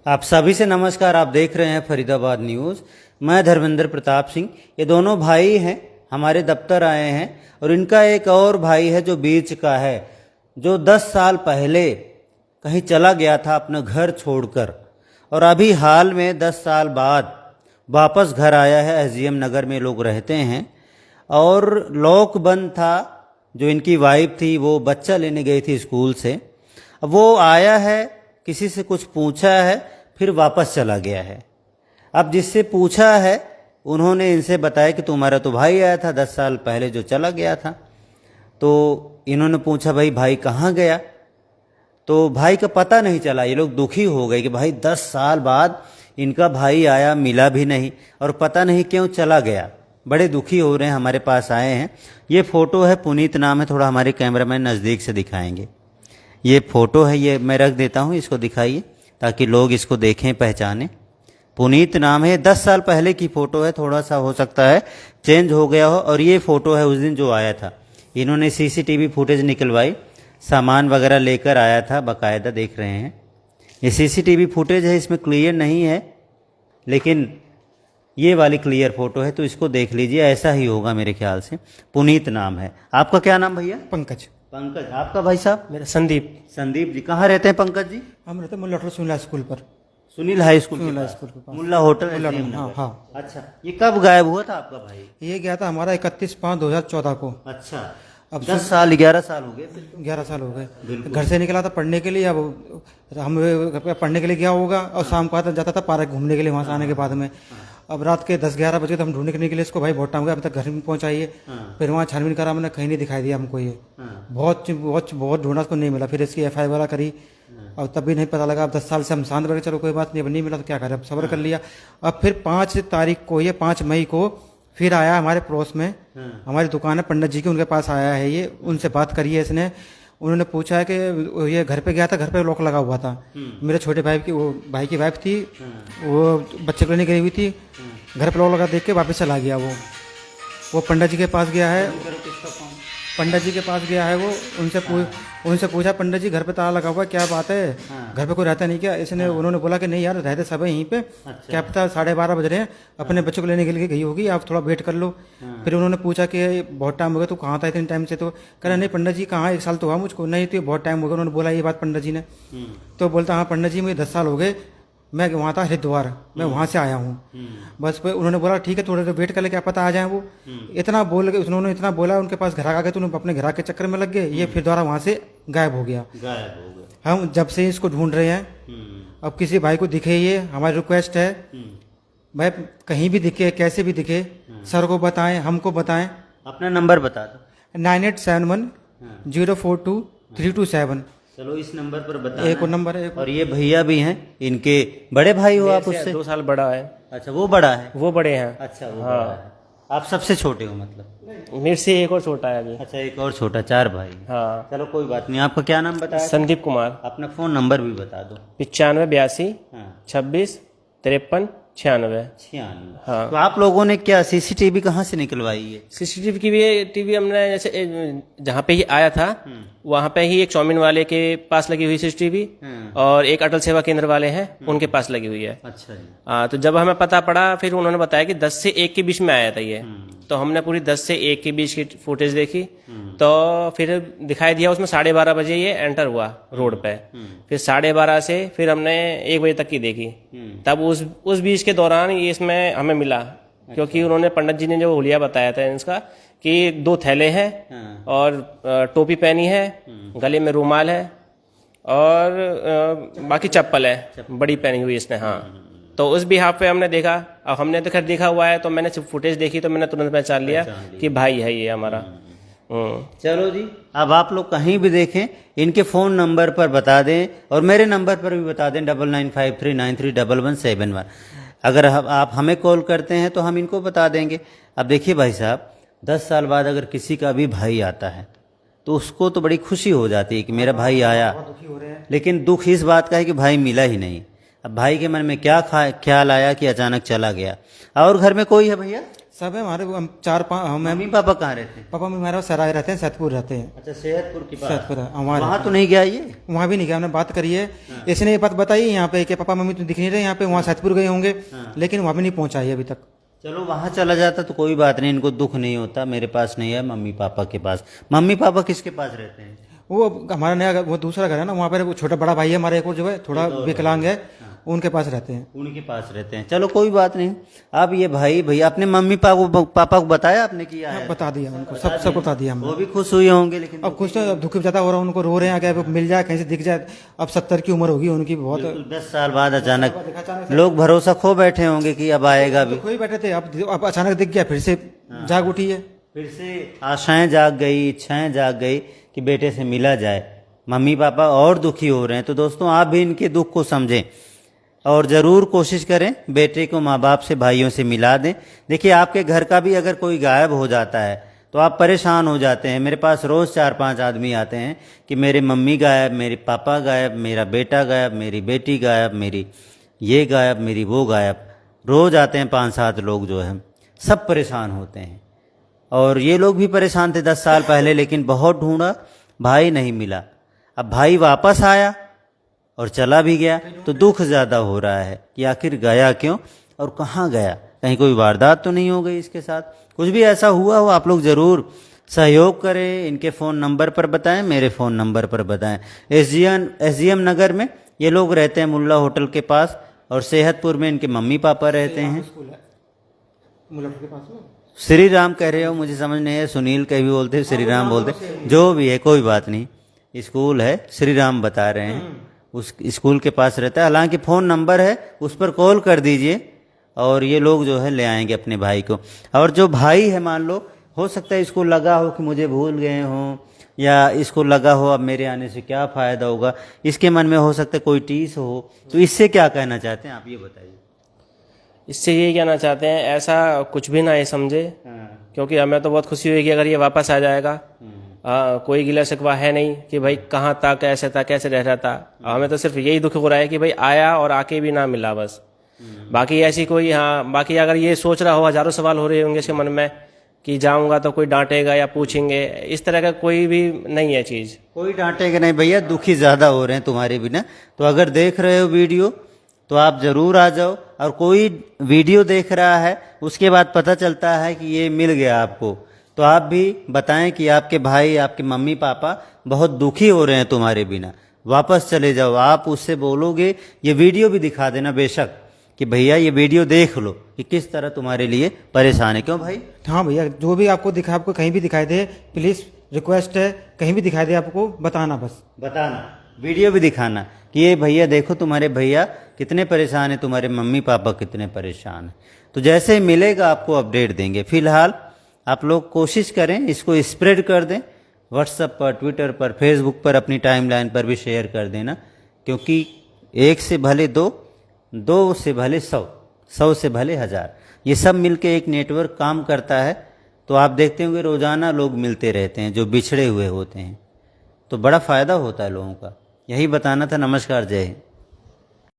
आप सभी से नमस्कार। आप देख रहे हैं फरीदाबाद न्यूज़। मैं धर्मेंद्र प्रताप सिंह। ये दोनों भाई हैं, हमारे दफ्तर आए हैं और इनका एक और भाई है जो बीच का है, जो 10 साल पहले कहीं चला गया था अपना घर छोड़कर और अभी हाल में 10 साल बाद वापस घर आया है। एसडीएम नगर में लोग रहते हैं और लॉक बंद था। जो इनकी वाइफ थी वो बच्चा लेने गई थी स्कूल से। अब वो आया है, किसी से कुछ पूछा है, फिर वापस चला गया है। अब जिससे पूछा है उन्होंने इनसे बताया कि तुम्हारा तो भाई आया था 10 साल पहले जो चला गया था। तो इन्होंने पूछा भाई कहाँ गया, तो भाई का पता नहीं चला। ये लोग दुखी हो गए कि भाई 10 साल बाद इनका भाई आया, मिला भी नहीं और पता नहीं क्यों चला गया। बड़े दुखी हो रहे हैं, हमारे पास आए हैं। ये फ़ोटो है, पुनीत नाम है, थोड़ा हमारे कैमरामैन नज़दीक से दिखाएंगे। ये फ़ोटो है, ये मैं रख देता हूँ, इसको दिखाइए ताकि लोग इसको देखें, पहचानें। पुनीत नाम है, 10 साल पहले की फ़ोटो है, थोड़ा सा हो सकता है चेंज हो गया हो। और ये फ़ोटो है उस दिन जो आया था। इन्होंने सीसीटीवी फुटेज निकलवाई, सामान वगैरह लेकर आया था बाकायदा, देख रहे हैं। ये सीसीटीवी फुटेज है, इसमें क्लियर नहीं है लेकिन ये वाली क्लियर फ़ोटो है, तो इसको देख लीजिए। ऐसा ही होगा मेरे ख्याल से। पुनीत नाम है। आपका क्या नाम भैया? पंकज। पंकज। आपका भाई साहब? मेरा संदीप। संदीप जी। कहाँ रहते हैं पंकज जी? हम रहते मुल्ला होटल सुनील स्कूल पर। सुनील हाई स्कूल के सुनील पास? स्कूल के पास। मुल्ला होटल मुल्ला SDM हाँ नगर। हाँ। अच्छा, ये कब गायब हुआ था आपका भाई? ये गया था हमारा 31/5/2014 को। अच्छा, अब 10 साल 11 साल हो गए फिर। 11 साल हो गए। बिल्कुल। घर से निकला था पढ़ने के लिए। अब हम पढ़ने के लिए गया होगा और शाम को आता जाता था पार्क घूमने के लिए। वहाँ से आने के बाद में अब रात के 10-11 बजे तो हम ढूंढने के लिए इसको भाई बहुत टाइम हो गया, अभी तक घर में पहुंचाइए। फिर वहाँ छानबीन करा, हमने कहीं नहीं दिखाई दिया हमको। ये बहुत बहुत बहुत ढूंढा, उसको नहीं मिला। फिर इसकी FIR वाला करी और तब भी नहीं पता लगा। अब 10 साल से हम शांत बैठे, चलो कोई बात नहीं, अब नहीं मिला तो क्या करें, अब सब्र कर लिया। अब फिर 5 तारीख को, ये 5 मई को फिर आया हमारे पड़ोस में। हमारी दुकान है पंडित जी की, उनके पास आया है ये। उनसे बात करी है इसने। उन्होंने पूछा है कि ये घर पे गया था, घर पे लॉक लगा हुआ था। मेरे छोटे भाई की, वो भाई की वाइफ थी, वो बच्चे को लेने गई हुई थी। घर पे लॉक लगा देख के वापस चला गया वो पंडित जी के पास गया है। पंडित जी के पास गया है वो। उनसे पूछा, पंडित जी घर पे ताला लगा हुआ है, क्या बात है, घर पे कोई रहता नहीं क्या? इसने उन्होंने बोला कि नहीं यार, रहते सब है यहीं पे। क्या पता 12:30 बज रहे हैं, अपने बच्चों को लेने के लिए गई होगी, आप थोड़ा वेट कर लो। फिर उन्होंने पूछा कि बहुत टाइम हो गया, तो कहाँ था इतने टाइम से? तो कह रहा नहीं पंडित जी कहाँ, 1 साल तो हुआ मुझको। नहीं तो बहुत टाइम हो गया। उन्होंने बोला ये बात पंडित जी ने। तो बोलता हाँ पंडित जी, मुझे 10 साल हो गए, मैं वहाँ था हरिद्वार, मैं वहाँ से आया हूँ। बस फिर उन्होंने बोला ठीक है, थोड़ा देर वेट कर ले, क्या पता आ जाए वो। इतना बोल के उन्होंने इतना बोला, उनके पास घर आ गए तो उन्होंने अपने घर के चक्कर में लग गए। ये फिर दोबारा वहाँ से गायब हो गया। हम जब से इसको ढूंढ रहे हैं। अब किसी भाई को दिखे, ये हमारी रिक्वेस्ट है भाई, कहीं भी दिखे, कैसे भी दिखे, सर को बताएं, हमको बताएं। अपना नंबर बता दो। 9871 042 327। चलो इस नंबर पर बता। एक और नंबर है। और ये भैया भी हैं, इनके बड़े भाई हो आप उससे? 2 साल बड़ा है। अच्छा, वो बड़ा है? वो बड़े हैं। अच्छा, वो बड़ा है। आप सबसे छोटे हो मतलब? मेरे से एक और छोटा है अभी। अच्छा, एक और छोटा, 4 भाई। हाँ। चलो कोई बात नहीं। आपका क्या नाम बताया? संदीप कुमार। अपना फ़ोन नंबर भी बता दो। 95 82 हाँ। 26 53 96। 96। हाँ। तो आप लोगों ने क्या सीसीटीवी कहाँ से निकलवाई है? CCTV की भी टीवी हमने जैसे जहाँ पे ही आया था वहाँ पे ही एक चाउमीन वाले के पास लगी हुई CCTV और एक अटल सेवा केंद्र वाले हैं उनके पास लगी हुई है। अच्छा जी। तो जब हमें पता पड़ा, फिर उन्होंने बताया कि 10 से 1 के बीच में आया था ये। तो हमने पूरी 10 से 1 के बीच की फुटेज देखी, तो फिर दिखाई दिया उसमें 12:30 बजे ये एंटर हुआ रोड पे। फिर 12:30 से फिर हमने 1 बजे तक की देखी। तब उस बीच के दौरान ये इसमें हमें मिला, क्योंकि उन्होंने पंडित जी ने जो हुलिया बताया था इसका कि 2 थैले हैं और टोपी पहनी है, गले में रुमाल है और बाकी चप्पल है बड़ी पहनी हुई इसने। हाँ, तो उस बिहाफ पे हमने देखा। अब हमने तो खैर देखा हुआ है, तो मैंने सिर्फ फुटेज देखी तो मैंने तुरंत पहचान लिया कि भाई है ये हमारा। चलो जी, अब आप लोग कहीं भी देखें, इनके फ़ोन नंबर पर बता दें और मेरे नंबर पर भी बता दें 9953931171। अगर आप हमें कॉल करते हैं तो हम इनको बता देंगे। अब देखिए भाई साहब, 10 साल बाद अगर किसी का भी भाई आता है तो उसको तो बड़ी खुशी हो जाती है कि मेरा भाई आया, लेकिन दुख इस बात का है कि भाई मिला ही नहीं। अब भाई के मन में क्या ख्याल आया कि अचानक चला गया। और घर में कोई है भैया? सब है हमारे, हम 4-5 हम मम्मी पापा कहाँ रहते हैं? पापा हमारे सराय रहते हैं, सैदपुर रहते हैं। अच्छा, सेहतपुर के पास। सैदपुर हमारे वहाँ तो नहीं गया ये? वहाँ भी नहीं गया, हमने बात करी है। इसने ये बात बताई यहाँ पे कि पापा मम्मी तो दिख नहीं रहे यहाँ पे, वहाँ सैदपुर गए होंगे, लेकिन वहाँ भी नहीं पहुँचा है अभी तक। चलो वहाँ चला जाता तो कोई बात नहीं, इनको दुख नहीं होता। मेरे पास नहीं है, मम्मी पापा के पास। मम्मी पापा किसके पास रहते हैं? वो हमारा नया वो दूसरा घर है ना, वहाँ पर वो छोटा बड़ा भाई है हमारा एक और जो है थोड़ा विकलांग है, उनके पास रहते हैं। उनके पास रहते हैं। चलो कोई बात नहीं। आप ये भाई भैया अपने मम्मी पापा को बताया आपने किया है? बता दिया उनको, सब बता दिया हमने। वो भी खुश हुए होंगे, लेकिन अब कुछ तो दुखी ज्यादा हो रहा है उनको, रो रहे हैं कि अब मिल जाए कहीं से दिख जाए। अब 70 की उम्र होगी उनकी, बहुत 10 साल बाद अचानक लोग भरोसा खो बैठे होंगे कि अब आएगा भी। कोई बैठे थे, अब अचानक दिख गया, फिर से जाग उठी है। फिर से आशाएं जाग गई, इच्छाएं जाग गई कि बेटे से मिला जाए। मम्मी पापा और दुखी हो रहे हैं, तो दोस्तों आप भी इनके दुख को समझें और ज़रूर कोशिश करें बेटे को माँ बाप से, भाइयों से मिला दें। देखिए, आपके घर का भी अगर कोई गायब हो जाता है तो आप परेशान हो जाते हैं। मेरे पास रोज़ 4-5 आदमी आते हैं कि मेरे मम्मी गायब, मेरे पापा गायब, मेरा बेटा गायब, मेरी बेटी गायब, मेरी ये गायब, मेरी वो गायब। रोज़ आते हैं 5-7 लोग जो हैं, सब परेशान होते हैं। और ये लोग भी परेशान थे 10 साल पहले, लेकिन बहुत ढूंढा, भाई नहीं मिला। अब भाई वापस आया और चला भी गया, तो दुख ज़्यादा हो रहा है कि आखिर गया क्यों और कहाँ गया। कहीं कोई वारदात तो नहीं हो गई इसके साथ? कुछ भी ऐसा हुआ हो, आप लोग ज़रूर सहयोग करें। इनके फ़ोन नंबर पर बताएं, मेरे फ़ोन नंबर पर बताएं। SGM नगर में ये लोग रहते हैं, मुल्ला होटल के पास, और सेहतपुर में इनके मम्मी पापा रहते हैं। श्री राम कह रहे हो, मुझे समझ नहीं है। सुनील कहीं भी बोलते, श्री राम बोलते, जो भी है कोई बात नहीं। स्कूल है, श्री राम बता रहे हैं, उस स्कूल के पास रहता है। हालांकि फ़ोन नंबर है, उस पर कॉल कर दीजिए और ये लोग जो है ले आएंगे अपने भाई को। और जो भाई है, मान लो हो सकता है इसको लगा हो कि मुझे भूल गए हों, या इसको लगा हो अब मेरे आने से क्या फ़ायदा होगा, इसके मन में हो सकता है कोई टीस हो। तो इससे क्या कहना चाहते हैं आप, ये बताइए। इससे ये कहना चाहते हैं, ऐसा कुछ भी ना ये समझे, क्योंकि हमें तो बहुत खुशी हुई कि अगर ये वापस आ जाएगा। कोई गिला शिकवा है नहीं कि भाई कहाँ था, कैसे था, कैसे रह रहा था। हमें तो सिर्फ यही दुख हो रहा है कि भाई आया और आके भी ना मिला बस। बाकी ऐसी कोई, बाकी अगर ये सोच रहा हो, हजारों सवाल हो रहे होंगे इसके मन में कि जाऊंगा तो कोई डांटेगा या पूछेंगे, इस तरह का कोई भी नहीं है चीज़। कोई डांटेगा नहीं भैया, दुखी ज़्यादा हो रहे हैं तुम्हारे बिना। तो अगर देख रहे हो वीडियो तो आप ज़रूर आ जाओ। और कोई वीडियो देख रहा है, उसके बाद पता चलता है कि ये मिल गया आपको, तो आप भी बताएं कि आपके भाई, आपके मम्मी पापा बहुत दुखी हो रहे हैं तुम्हारे बिना, वापस चले जाओ। आप उससे बोलोगे, ये वीडियो भी दिखा देना बेशक कि भैया ये वीडियो देख लो कि किस तरह तुम्हारे लिए परेशान है। क्यों भाई? हाँ भैया, जो भी आपको दिखा, आपको कहीं भी दिखाई दे, प्लीज़ रिक्वेस्ट है, कहीं भी दिखाई दे आपको बताना, बस बताना, वीडियो भी दिखाना कि ये भैया देखो तुम्हारे भैया कितने परेशान है, तुम्हारे मम्मी पापा कितने परेशान हैं। तो जैसे ही मिलेगा आपको अपडेट देंगे। फिलहाल आप लोग कोशिश करें, इसको स्प्रेड कर दें, व्हाट्सएप पर, ट्विटर पर, फेसबुक पर, अपनी टाइमलाइन पर भी शेयर कर देना। क्योंकि 1 से भले 2, 2 से भले 100, 100 से भले 1000, ये सब मिलके एक नेटवर्क काम करता है। तो आप देखते होंगे रोज़ाना लोग मिलते रहते हैं जो बिछड़े हुए होते हैं, तो बड़ा फ़ायदा होता है लोगों का। यही बताना था। नमस्कार, जय हिंद।